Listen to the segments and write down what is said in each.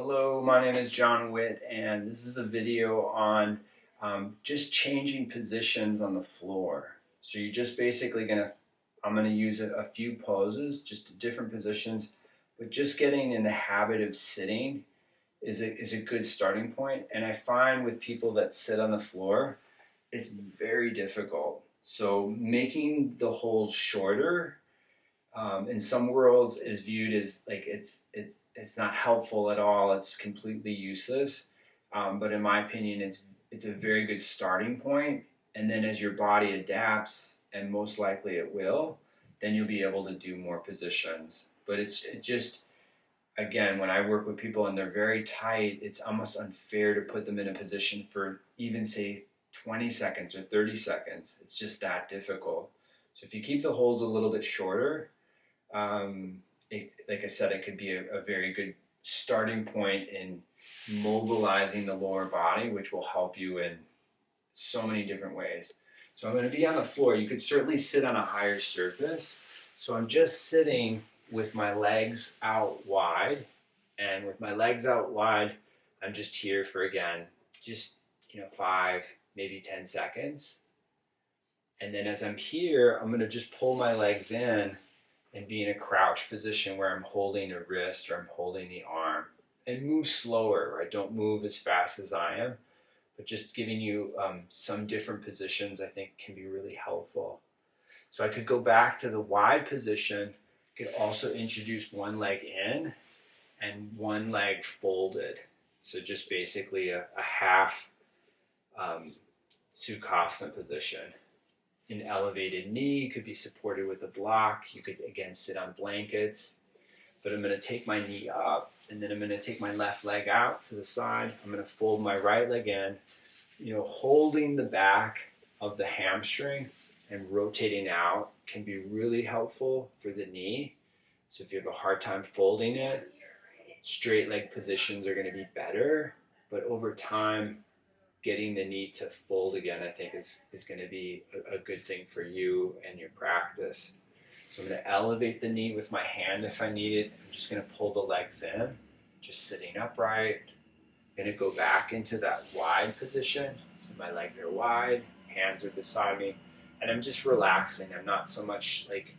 Hello, my name is Jon Witt, and this is a video on just changing positions on the floor. So you're just basically I'm gonna use a few poses, just different positions, but just getting in the habit of sitting is a good starting point. And I find with people that sit on the floor, it's very difficult. So making the hold shorter in some worlds is viewed as like it's not helpful at all. It's completely useless. But in my opinion, it's a very good starting point. And then as your body adapts, and most likely it will, then you'll be able to do more positions. But it just, again, when I work with people and they're very tight, it's almost unfair to put them in a position for even say 20 seconds or 30 seconds. It's just that difficult. So if you keep the holds a little bit shorter, like I said, it could be a very good starting point in mobilizing the lower body, which will help you in so many different ways. So I'm going to be on the floor. You could certainly sit on a higher surface. So I'm just sitting with my legs out wide, and with my legs out wide, I'm just here for, again, just 5, maybe 10 seconds. And then as I'm here, I'm going to just pull my legs in and be in a crouch position where I'm holding a wrist or I'm holding the arm, and move slower, right? Don't move as fast as I am, but just giving you some different positions I think can be really helpful. So I could go back to the wide position, could also introduce one leg in and one leg folded. So just basically a half Sukhasana position. An elevated knee could be supported with a block. You could again sit on blankets, but I'm going to take my knee up, and then I'm going to take my left leg out to the side. I'm going to fold my right leg in, holding the back of the hamstring and rotating out can be really helpful for the knee. So if you have a hard time folding it, straight leg positions are going to be better, but over time, getting the knee to fold again, I think is going to be a good thing for you and your practice. So I'm going to elevate the knee with my hand if I need it. I'm just going to pull the legs in, just sitting upright. I'm going to go back into that wide position. So my legs are wide, hands are beside me, and I'm just relaxing. I'm not so much like,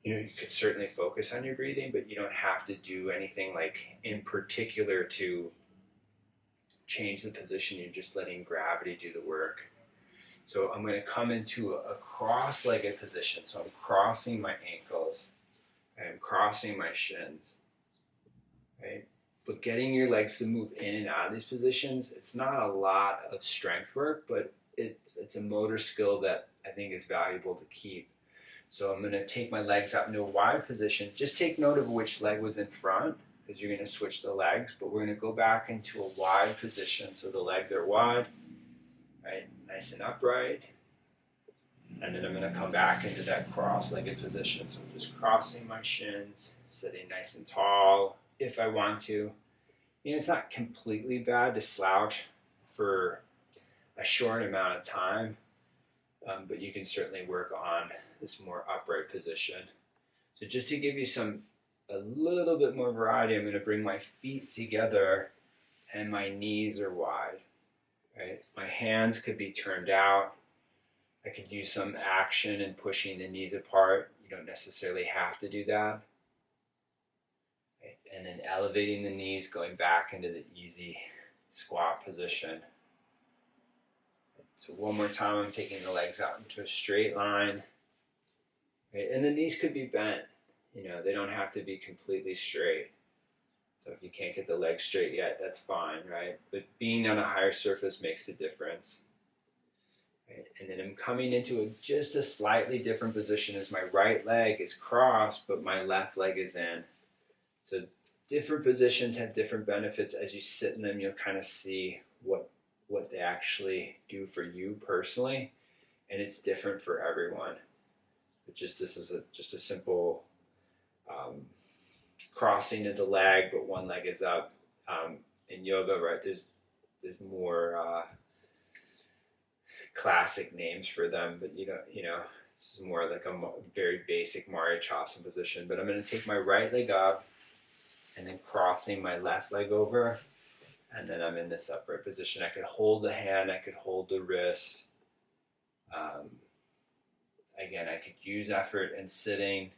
you could certainly focus on your breathing, but you don't have to do anything like in particular to change the position. You're just letting gravity do the work. So I'm going to come into a cross-legged position. So I'm crossing my ankles, I'm crossing my shins, right? But getting your legs to move in and out of these positions, it's not a lot of strength work, but it's a motor skill that I think is valuable to keep. So I'm going to take my legs out into a wide position. Just take note of which leg was in front, because you're going to switch the legs, but we're going to go back into a wide position. So the legs are wide, right, nice and upright. And then I'm going to come back into that cross-legged position. So I'm just crossing my shins, sitting nice and tall if I want to. It's not completely bad to slouch for a short amount of time, but you can certainly work on this more upright position. So just to give you a little bit more variety, I'm going to bring my feet together and my knees are wide, right? My hands could be turned out. I could use some action in pushing the knees apart. You don't necessarily have to do that. Right? And then elevating the knees, going back into the easy squat position. So one more time, I'm taking the legs out into a straight line. Right? And the knees could be bent. They don't have to be completely straight. So if you can't get the legs straight yet, that's fine, right? But being on a higher surface makes a difference. Right? And then I'm coming into just a slightly different position as my right leg is crossed, but my left leg is in. So different positions have different benefits. As you sit in them, you'll kind of see what they actually do for you personally, and it's different for everyone. But this is just a simple crossing of the leg, but one leg is up. In yoga, right, there's more classic names for them, but this is more like a very basic Marichyasana position. But I'm going to take my right leg up, and then crossing my left leg over, and then I'm in this upright position. I could hold the hand, I could hold the wrist. Again, I could use effort in sitting,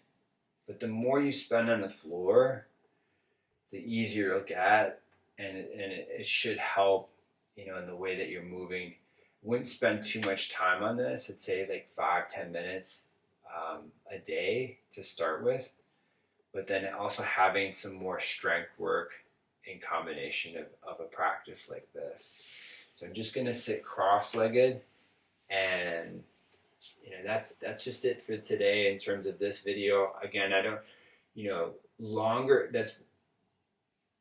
but the more you spend on the floor, the easier it'll get, and it should help, in the way that you're moving. Wouldn't spend too much time on this. I'd say like 5-10 minutes a day to start with, but then also having some more strength work in combination of a practice like this. So I'm just going to sit cross-legged, and that's just it for today in terms of this video. Again, I don't, longer,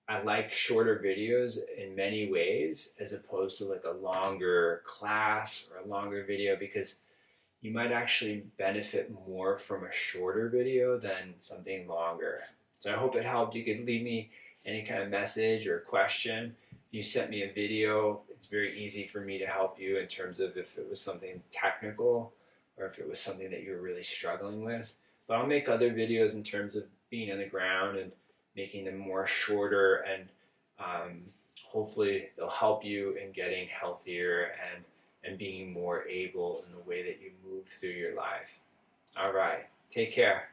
I like shorter videos in many ways as opposed to like a longer class or a longer video, because you might actually benefit more from a shorter video than something longer. So I hope it helped. You could leave me any kind of message or question. You sent me a video, it's very easy for me to help you in terms of if it was something technical or if it was something that you're really struggling with. But I'll make other videos in terms of being on the ground and making them more shorter, and hopefully they'll help you in getting healthier and being more able in the way that you move through your life. All right, take care.